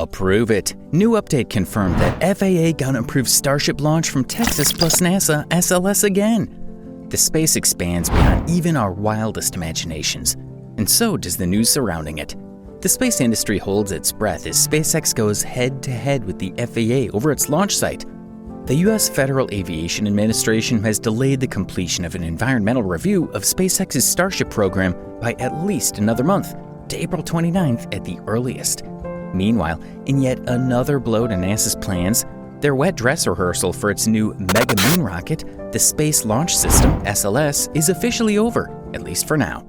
Approve it. New update confirmed that FAA gonna approve Starship launch from Texas plus NASA SLS again. The space expands beyond even our wildest imaginations, and so does the news surrounding it. The space industry holds its breath as SpaceX goes head-to-head with the FAA over its launch site. The U.S. Federal Aviation Administration has delayed the completion of an environmental review of SpaceX's Starship program by at least another month, to April 29th at the earliest. Meanwhile, in yet another blow to NASA's plans, their wet dress rehearsal for its new Mega Moon rocket, the Space Launch System, SLS, is officially over, at least for now.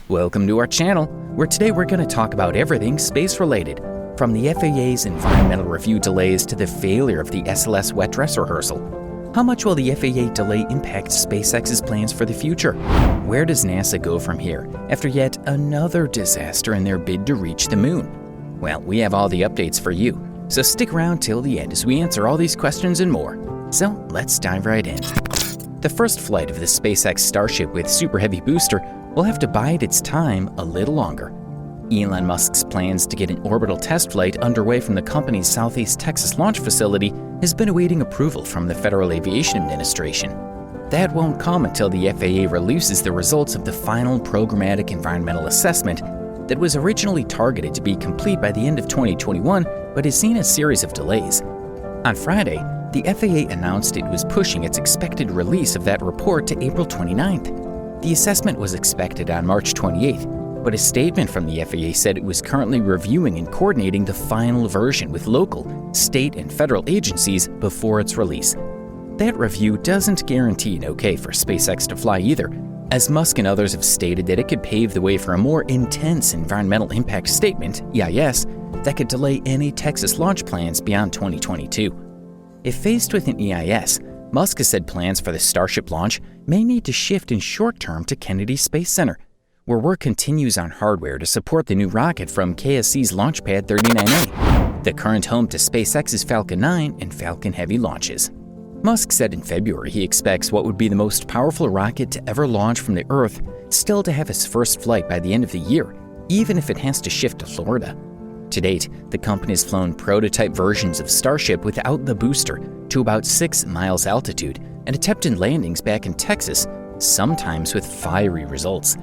Welcome to our channel, where today we're going to talk about everything space-related, from the FAA's environmental review delays to the failure of the SLS wet dress rehearsal. How much will the FAA delay impact SpaceX's plans for the future? Where does NASA go from here after yet another disaster in their bid to reach the moon? Well, we have all the updates for you, so stick around till the end as we answer all these questions and more. So let's dive right in. The first flight of the SpaceX Starship with Super Heavy booster will have to bide its time a little longer. Elon Musk's plans to get an orbital test flight underway from the company's Southeast Texas launch facility has been awaiting approval from the Federal Aviation Administration. That won't come until the FAA releases the results of the final programmatic environmental assessment that was originally targeted to be complete by the end of 2021, but has seen a series of delays. On Friday, the FAA announced it was pushing its expected release of that report to April 29th. The assessment was expected on March 28th, but a statement from the FAA said it was currently reviewing and coordinating the final version with local, state, and federal agencies before its release. That review doesn't guarantee an okay for SpaceX to fly either, as Musk and others have stated that it could pave the way for a more intense environmental impact statement, EIS, that could delay any Texas launch plans beyond 2022. If faced with an EIS, Musk has said plans for the Starship launch may need to shift in short term to Kennedy Space Center, where work continues on hardware to support the new rocket from KSC's Launch Pad 39A, the current home to SpaceX's Falcon 9 and Falcon Heavy launches. Musk said in February he expects what would be the most powerful rocket to ever launch from the Earth still to have its first flight by the end of the year, even if it has to shift to Florida. To date, the company has flown prototype versions of Starship without the booster to about 6 miles altitude and attempted landings back in Texas, sometimes with fiery results.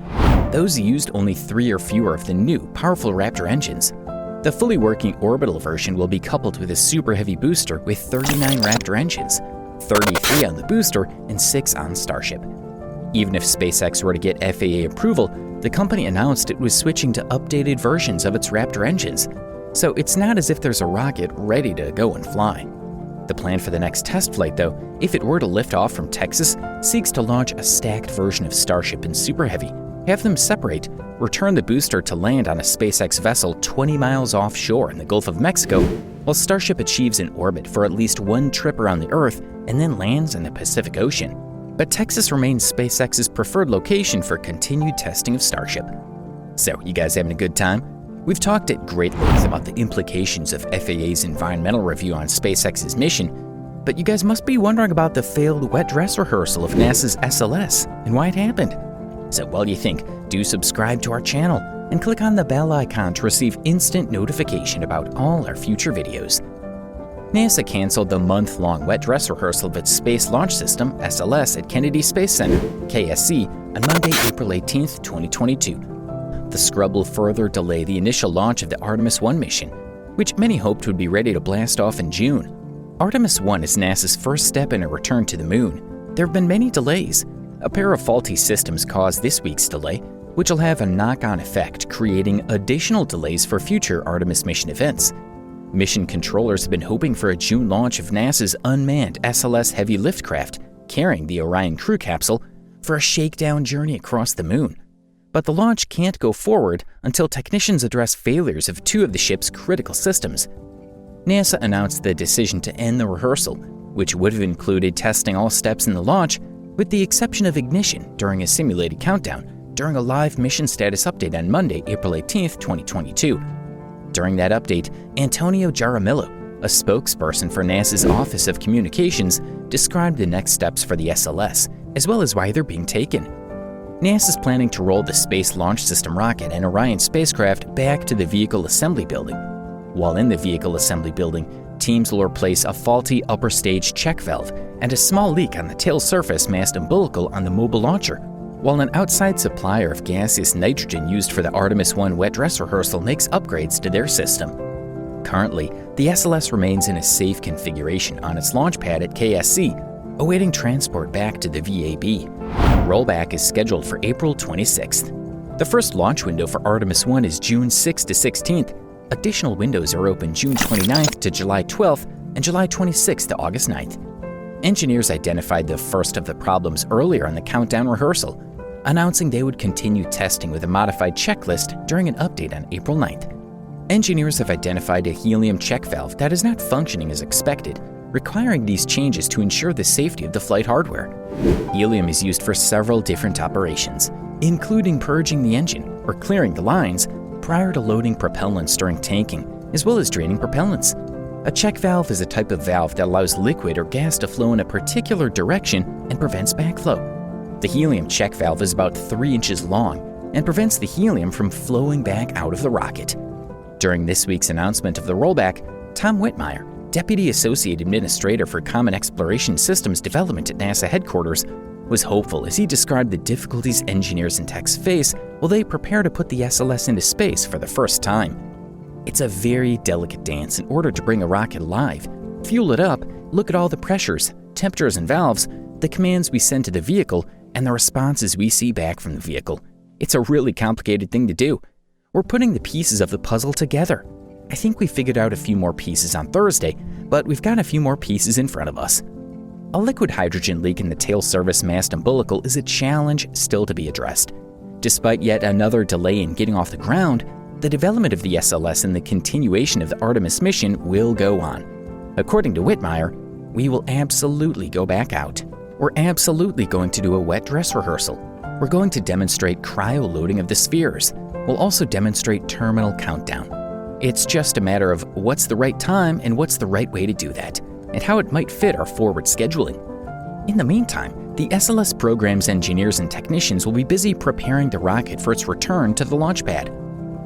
Those used only 3 or fewer of the new, powerful Raptor engines. The fully working orbital version will be coupled with a Super Heavy booster with 39 Raptor engines, 33 on the booster and 6 on Starship. Even if SpaceX were to get FAA approval, the company announced it was switching to updated versions of its Raptor engines, so it's not as if there's a rocket ready to go and fly. The plan for the next test flight, though, if it were to lift off from Texas, seeks to launch a stacked version of Starship and Super Heavy, have them separate, return the booster to land on a SpaceX vessel 20 miles offshore in the Gulf of Mexico, while Starship achieves an orbit for at least one trip around the Earth and then lands in the Pacific Ocean. But Texas remains SpaceX's preferred location for continued testing of Starship. So, you guys having a good time? We've talked at great length about the implications of FAA's environmental review on SpaceX's mission, but you guys must be wondering about the failed wet dress rehearsal of NASA's SLS and why it happened. So while you think, do subscribe to our channel and click on the bell icon to receive instant notification about all our future videos. NASA canceled the month-long wet dress rehearsal of its Space Launch System, SLS, at Kennedy Space Center, KSC, on Monday, April 18, 2022. The scrub will further delay the initial launch of the Artemis 1 mission, which many hoped would be ready to blast off in June. Artemis 1 is NASA's first step in a return to the moon. There have been many delays. A pair of faulty systems caused this week's delay, which will have a knock-on effect, creating additional delays for future Artemis mission events. Mission controllers have been hoping for a June launch of NASA's unmanned SLS heavy lift craft, carrying the Orion crew capsule, for a shakedown journey across the moon. But the launch can't go forward until technicians address failures of 2 of the ship's critical systems. NASA announced the decision to end the rehearsal, which would have included testing all steps in the launch, with the exception of ignition during a simulated countdown during a live mission status update on Monday, April 18, 2022. During that update, Antonio Jaramillo, a spokesperson for NASA's Office of Communications, described the next steps for the SLS, as well as why they're being taken. NASA is planning to roll the Space Launch System rocket and Orion spacecraft back to the Vehicle Assembly Building. While in the Vehicle Assembly Building, teams will replace a faulty upper stage check valve and a small leak on the tail surface mast umbilical on the mobile launcher, while an outside supplier of gaseous nitrogen used for the Artemis 1 wet dress rehearsal makes upgrades to their system. Currently, the SLS remains in a safe configuration on its launch pad at KSC, awaiting transport back to the VAB. Rollback is scheduled for April 26th. The first launch window for Artemis 1 is June 6th to 16th. Additional windows are open June 29th to July 12th and July 26th to August 9th. Engineers identified the first of the problems earlier on the countdown rehearsal, announcing they would continue testing with a modified checklist during an update on April 9th. Engineers have identified a helium check valve that is not functioning as expected, requiring these changes to ensure the safety of the flight hardware. Helium is used for several different operations, including purging the engine or clearing the lines prior to loading propellants during tanking, as well as draining propellants. A check valve is a type of valve that allows liquid or gas to flow in a particular direction and prevents backflow. The helium check valve is about 3 inches long and prevents the helium from flowing back out of the rocket. During this week's announcement of the rollback, Tom Whitmire, Deputy Associate Administrator for Common Exploration Systems Development at NASA headquarters, was hopeful as he described the difficulties engineers and techs face while they prepare to put the SLS into space for the first time. It's a very delicate dance in order to bring a rocket alive, fuel it up, look at all the pressures, temperatures and valves, the commands we send to the vehicle, and the responses we see back from the vehicle. It's a really complicated thing to do. We're putting the pieces of the puzzle together. I think we figured out a few more pieces on Thursday, but we've got a few more pieces in front of us. A liquid hydrogen leak in the tail service mast umbilical is a challenge still to be addressed. Despite yet another delay in getting off the ground, the development of the SLS and the continuation of the Artemis mission will go on. According to Whitmire, we will absolutely go back out. We're absolutely going to do a wet dress rehearsal. We're going to demonstrate cryo-loading of the spheres. We'll also demonstrate terminal countdown. It's just a matter of what's the right time and what's the right way to do that, and how it might fit our forward scheduling. In the meantime, the SLS program's engineers and technicians will be busy preparing the rocket for its return to the launch pad.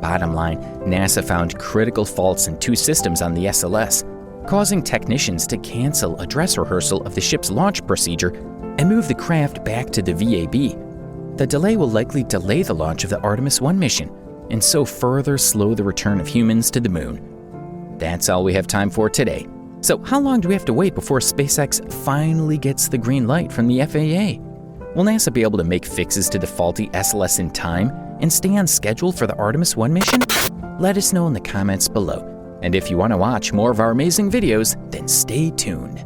Bottom line, NASA found critical faults in 2 systems on the SLS, causing technicians to cancel a dress rehearsal of the ship's launch procedure and move the craft back to the VAB. The delay will likely delay the launch of the Artemis 1 mission, and so further slow the return of humans to the moon. That's all we have time for today. So how long do we have to wait before SpaceX finally gets the green light from the FAA? Will NASA be able to make fixes to the faulty SLS in time and stay on schedule for the Artemis 1 mission? Let us know in the comments below. And if you want to watch more of our amazing videos, then stay tuned.